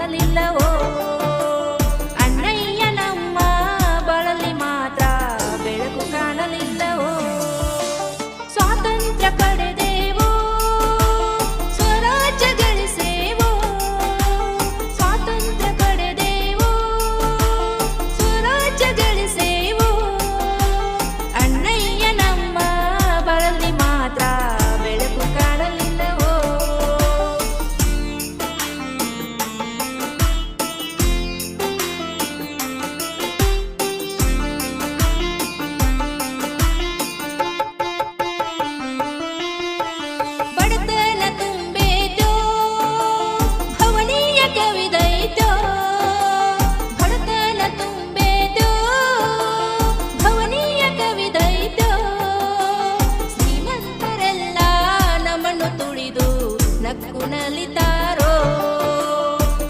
ಕಾಣಲಿಲ್ಲವೋ ಅಣ್ಣಯ್ಯ ನಮ್ಮ ಬಳಲಿ ಮಾತ್ರ ಬೆಳಕು ಕಾಣಲಿಲ್ಲವೋ ಸ್ವಾತಂತ್ರ್ಯ ಪಡೆದೇವೋ ಸ್ವರಾಜ್ಯ ಗಳಿಸೇವೋ ಸ್ವಾತಂತ್ರ್ಯ ಪಡೆದೇವೋ ಸ್ವರಾಜ್ಯ ಗಳಿಸೇವೋ ಅಣ್ಣಯ್ಯ ನಮ್ಮ ಬಳಲಿ ಮಾತ್ರ ಬೆಳಕು ಕಾಣಲಿಲ್ಲವೋ ಬಡತನ ತುಂಬೇತೋ ಭವನೀಯ ಕವಿದೈತೋ ಬಡತನ ತುಂಬೇತೋ ಭವನೀಯ ಕವಿದೈತೋ ಶ್ರೀಮಂತರೆಲ್ಲ ನಮ್ಮನ್ನು ತುಳಿದು ನಕ್ಕು ನಲಿತಾರೋ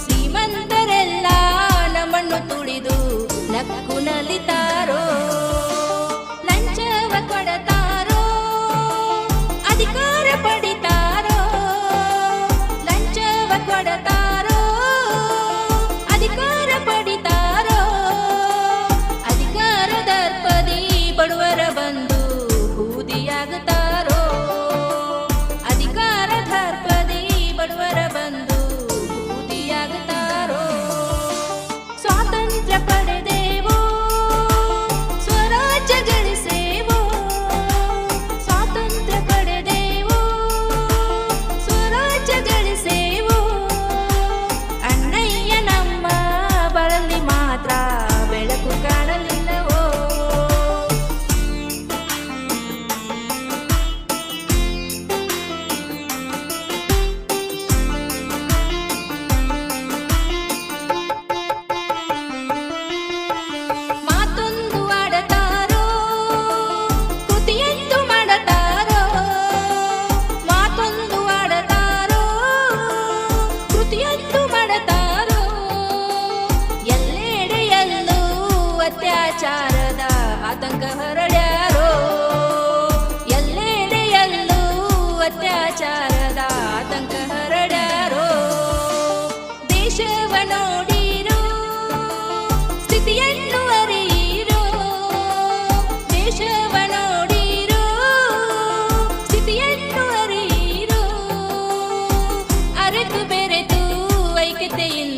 ಶ್ರೀಮಂತರೆಲ್ಲ ನಮ್ಮನ್ನು ತುಳಿದು ನಕ್ಕು ನಲಿತಾರೋ ಲಂಚವ ಕೊಡತಾರೋ ಅಧಿಕಾರ ಪಡಿತಾರೋ ಲಂಚವ ಕೊಡತಾರೋ ಅಧಿಕಾರ ಪಡಿತಾರೋ ಅಧಿಕಾರ ದರ್ಪದಿ ಬಡವರ ಬಂದು ಬೂದಿಯಾಗುತ್ತಾರೋ ಅಧಿಕಾರ ದರ್ಪದಿ ಬಡವರ ಬಂದು ಬೂದಿಯಾಗುತ್ತಾರೋ ಸ್ವಾತಂತ್ರ್ಯ ಪಡೆದೇವೋ ಸ್ವರಾಜ್ಯ ಗಳಿಸೇವೋ ಸ್ವಾತಂತ್ರ್ಯ ಪಡೆದೇವೋ ಸ್ವರಾಜ್ಯ ಗಳಿಸೇವೋ ಅಣ್ಣಯ್ಯ ನಮ್ಮ ಬಳಲಿ ಮಾತ್ರ ಬೆಳಕು ಕಾಣಲಿಲ್ಲವೋ ಮಾತೊಂದು ಆಡತಾರೋ ಕೃತಿಯಂದು ಮಾಡತಾರೋ ಮಾತೊಂದು ಆಡತಾರೋ ಕೃತಿಯಂದು ಮಾಡತಾರೋ ಎಲ್ಲೆಡೆಯಲ್ಲೂ ಅತ್ಯಾಚಾರದ ಆತಂಕ ಹರಡ್ಯಾರೋ ಎಲ್ಲೆಡೆಯಲ್ಲೂ ಅತ್ಯಾಚಾರದ ಆತಂಕ ಹರಡ್ಯಾರೋ ದೇಶವ ನೋಡಿರೋ ಸ್ಥಿತಿಯನ್ನು ಅರಿಯಿರೋ ದೇಶವ ನೋಡಿರೋ ಸ್ಥಿತಿಯನ್ನು ಅರಿಯಿರೋ ಅರೆತು ಬೆರೆತು ಐಕ್ಯತೆಯಿಂದ